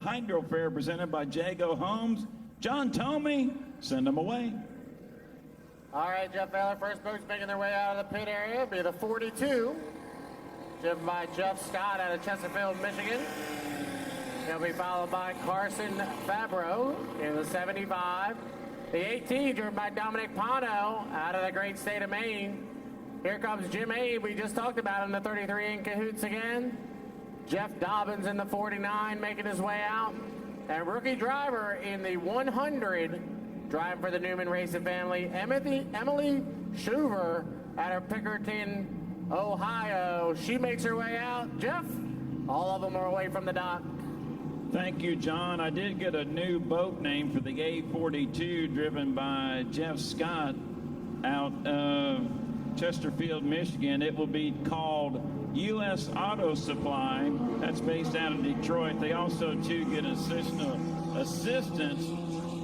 Hydro Fair presented by Jago Homes. John Tomey, send them away. All right, Jeff Baylor, first boat's making their way out of the pit area. It'll be the 42, driven by Jeff Scott out of Chesterfield, Michigan. He'll be followed by Carson Fabro in the 75. The 18, driven by Dominic Pano out of the great state of Maine. Here comes Jim Abe, we just talked about in the 33 in cahoots again. Jeff Dobbins in the 49 making his way out. And rookie driver in the 100, driving for the Newman Racing family, Emily Schuver out of Pickerton, Ohio. She makes her way out. Jeff, all of them are away from the dock. Thank you, John. I did get a new boat name for the A42 driven by Jeff Scott out of Chesterfield, Michigan. It will be called U.S. Auto Supply. That's based out of Detroit. They also, too, get additional assistance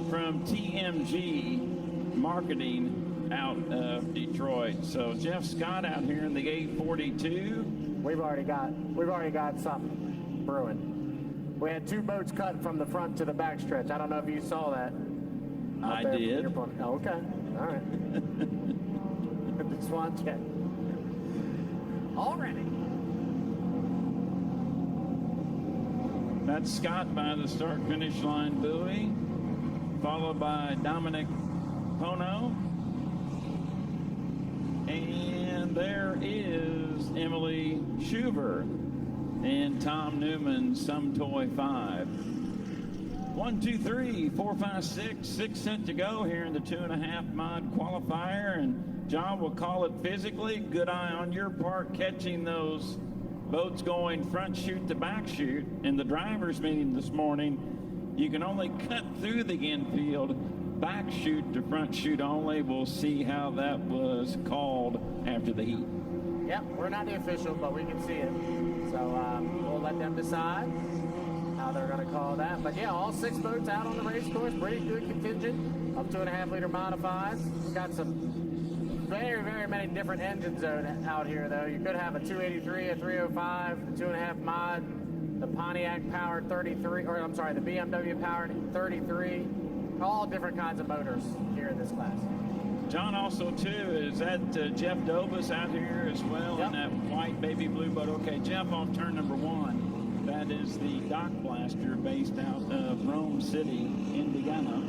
from TMG Marketing out of Detroit. So Jeff Scott out here in the A42. We've already got something brewing. We had two boats cut from the front to the back stretch. I don't know if you saw that. I did. Oh, okay. All right. The Swan Jet. Already. That's Scott by the start-finish line buoy, followed by Dominic Pono. And there is Emily Schuver and Tom Newman, Some Toy 5. 1, 2, 3, 4, 5, 6. 6 set to go here in the 2.5 mod qualifier. And John will call it physically. Good eye on your part catching those boats going front chute to back chute. In the driver's meeting this morning, you can only cut through the infield, back chute to front chute only. We'll see how that was called after the heat. Yep, we're not the official, but we can see it. So we'll let them decide how they're going to call that. But yeah, all 6 boats out on the race course. Pretty good contingent of 2.5 liter modifieds. We've got some very, very many different engines out here, though. You could have a 283, a 305, a 2.5 mod, the Pontiac powered 33, or I'm sorry, the BMW powered 33. All different kinds of motors here in this class. John, also, too, is that Jeff Dobas out here as well in that white baby blue boat? Okay, Jeff off turn number 1. That is the Dock Blaster based out of Rome City, Indiana.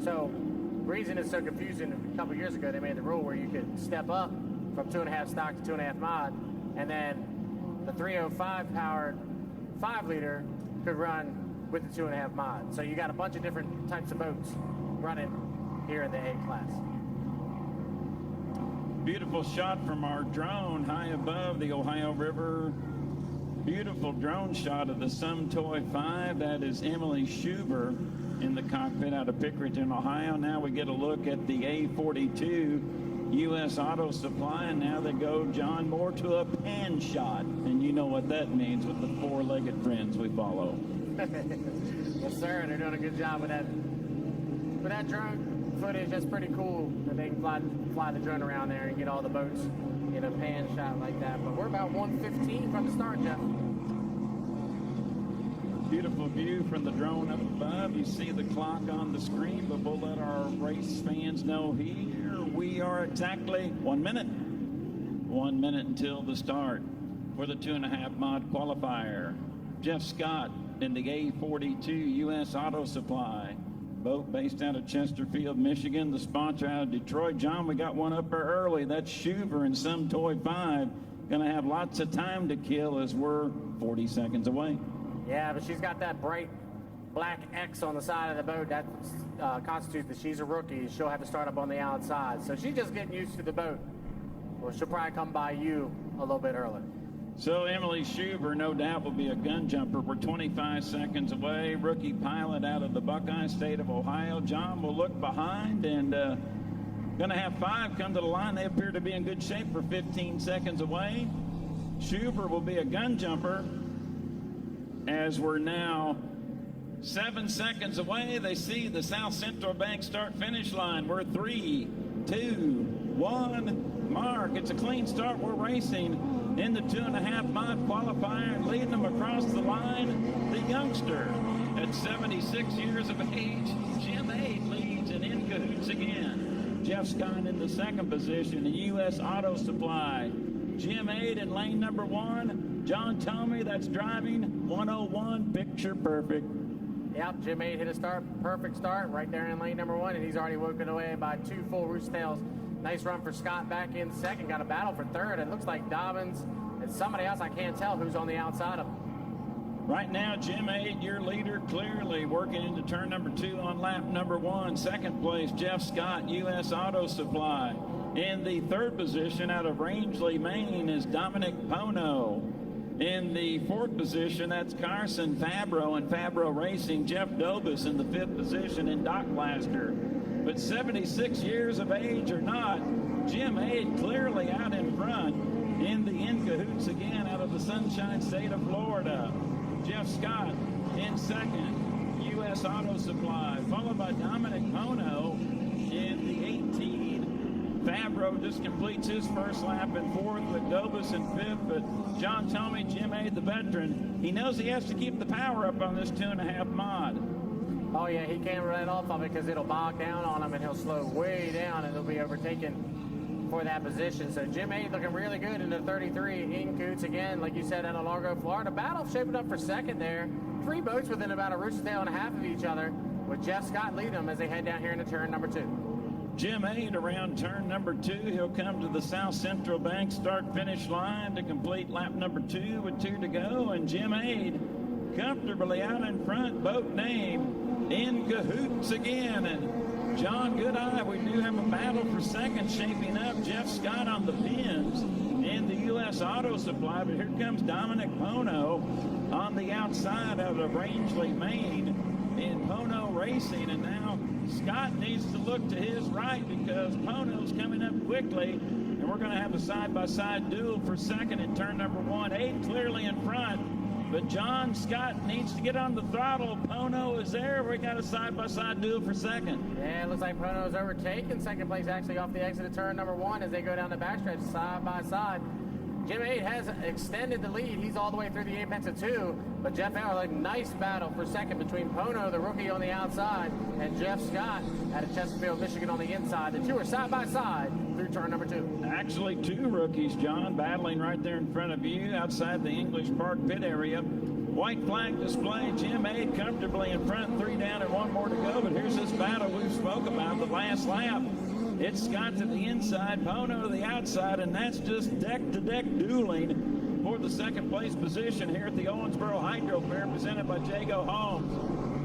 So, the reason it's so confusing, a couple years ago, they made the rule where you could step up from 2.5 stock to 2.5 mod, and then the 305 powered 5 liter could run with the 2.5 mod. So you got a bunch of different types of boats running here in the A class. Beautiful shot from our drone high above the Ohio River. Beautiful drone shot of the Some Toy 5. That is Emily Schuver in the cockpit out of Pickerington, Ohio. Now we get a look at the A42 U.S. Auto Supply, and now they go, John, more to a pan shot. And you know what that means with the 4-legged friends we follow. Yes, sir. They're doing a good job with that. With that drone footage, that's pretty cool that they can fly the drone around there and get all the boats in a pan shot like that. But we're about 1:15 from the start, Jeff. Beautiful view from the drone up above. You see the clock on the screen, but we'll let our race fans know here we are exactly 1 minute. 1 minute until the start for the 2.5 mod qualifier. Jeff Scott in the A42 U.S. Auto Supply. Boat based out of Chesterfield, Michigan. The sponsor out of Detroit. John, we got one up there early. That's Schuver and Some Toy 5. Gonna have lots of time to kill as we're 40 seconds away. Yeah, but she's got that bright black X on the side of the boat. That constitutes that she's a rookie. She'll have to start up on the outside. So she's just getting used to the boat. Well, she'll probably come by you a little bit early. So Emily Schuver, no doubt, will be a gun jumper. We're 25 seconds away. Rookie pilot out of the Buckeye State of Ohio. John will look behind and going to have 5 come to the line. They appear to be in good shape for 15 seconds away. Schuver will be a gun jumper as we're now 7 seconds away. They see the South Central Bank start-finish line. We're 3, 2, 1, mark. It's a clean start. We're racing in the 2.5 mod qualifier, leading them across the line. youngster. At 76 years of age, Jim Aid leads in cahoots again. Jeff Scott in the second position in U.S. Auto Supply. Jim Aid in lane number 1. John Tomey, that's driving 101, picture perfect. Yep, Jim Aid hit a perfect start right there in lane number 1, and he's already woken away by 2 full roost tails. Nice run for Scott back in second. Got a battle for third. It looks like Dobbins and somebody else. I can't tell who's on the outside of him. Right now, Jim Aid, your leader, clearly working into turn number 2 on lap number 1. Second place, Jeff Scott, U.S. Auto Supply. In the third position out of Rangeley, Maine, is Dominic Pono. In the fourth position, that's Carson Fabro and Fabro Racing. Jeff Dobus in the fifth position in Doc Blaster. But 76 years of age or not, Jim Aid clearly out in front in the in cahoots again out of the Sunshine State of Florida. Jeff Scott in second, U.S. Auto Supply, followed by Dominic Pono in the 18. Fabro just completes his first lap in fourth, with Dobus in fifth. But John Tomey, Jim Aid, the veteran, he knows he has to keep the power up on this 2.5 mod. Oh yeah, he can't run off of it because it'll bog down on him and he'll slow way down and he'll be overtaken for that position. So Jim Aid looking really good in the 33 in coots again, like you said, out of Largo, Florida. Battle shaping up for second there. 3 boats within about a rooster tail and a half of each other, with Jeff Scott leading them as they head down here into turn number 2. Jim Aid around turn number 2. He'll come to the South Central Bank start-finish line to complete lap number 2 with 2 to go. And Jim Aid comfortably out in front, boat name in cahoots again. And John Goodeye, we do have a battle for second shaping up. Jeff Scott on the pins in the U.S. Auto Supply. But here comes Dominic Pono on the outside out of Rangeley, Maine in Pono Racing. And now Scott needs to look to his right because Pono's coming up quickly, and we're going to have a side-by-side duel for second in turn number 1. Aid clearly in front, but John Scott needs to get on the throttle. Pono is there. We got a side-by-side duel for second. Yeah, it looks like Pono's overtaken second place actually off the exit of turn number 1 as they go down the backstretch side-by-side. Jim Aid has extended the lead. He's all the way through the apex of 2. But Jeff Allen, like, nice battle for second between Pono, the rookie, on the outside, and Jeff Scott out of Chesterfield, Michigan, on the inside. The two are side by side through turn number 2. Actually, 2 rookies, John, battling right there in front of you outside the English Park pit area. White flag display. Jim Aid comfortably in front, 3 down and 1 more to go. But here's this battle we spoke about the last lap. It's Scott to the inside, Pono to the outside, and that's just deck-to-deck dueling for the second place position here at the Owensboro Hydro Fair, presented by Jago Homes.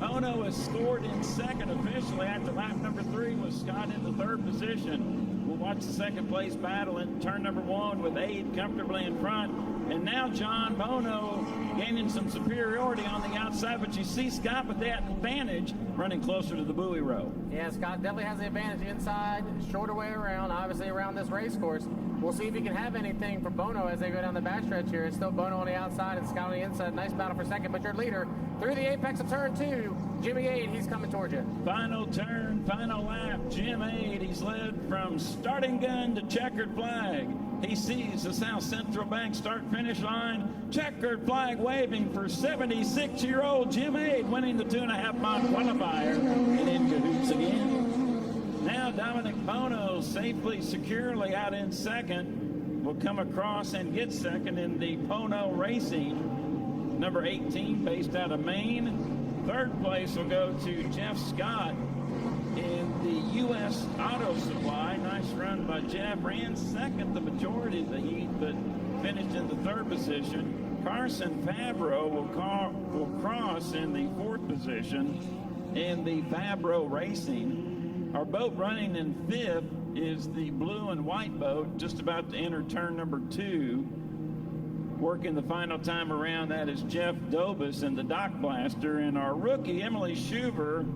Pono is scored in second officially after lap number 3, with Scott in the third position. We'll watch the second place battle in turn number 1 with Aid comfortably in front. And now John Pono gaining some superiority on the outside, but you see Scott with that advantage running closer to the buoy row. Yeah, Scott definitely has the advantage inside, shorter way around, obviously around this race course. We'll see if he can have anything for Bono as they go down the backstretch here. It's still Bono on the outside and Scott on the inside. Nice battle for second, but your leader through the apex of turn 2, Jimmy Aid, he's coming towards you. Final turn, final lap. Jim Aid, he's led from starting gun to checkered flag. He sees the South Central Bank start-finish line. Checkered flag waving for 76-year-old Jim Aid, winning the 2.5 mile qualifier and in cahoots again. Now Dominic Pono safely, securely out in second. Will come across and get second in the Pono Racing, number 18, based out of Maine. Third place will go to Jeff Scott in the U.S. Auto Supply. Nice run by Jeff. Ran second the majority of the heat, but finished in the third position. Carson Fabro will cross in the fourth position in the Fabro Racing. Our boat running in fifth is the blue and white boat, just about to enter turn number 2. Working the final time around, that is Jeff Dobus in the Dock Blaster. And our rookie, Emily Schuver,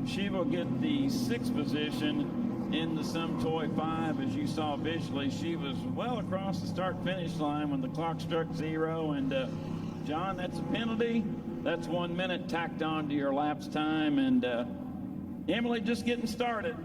she will get the 6th position in the Some Toy 5. As you saw visually, she was well across the start-finish line when the clock struck 0. And John, that's a penalty. That's 1 minute tacked on to your lapse time. And Emily just getting started.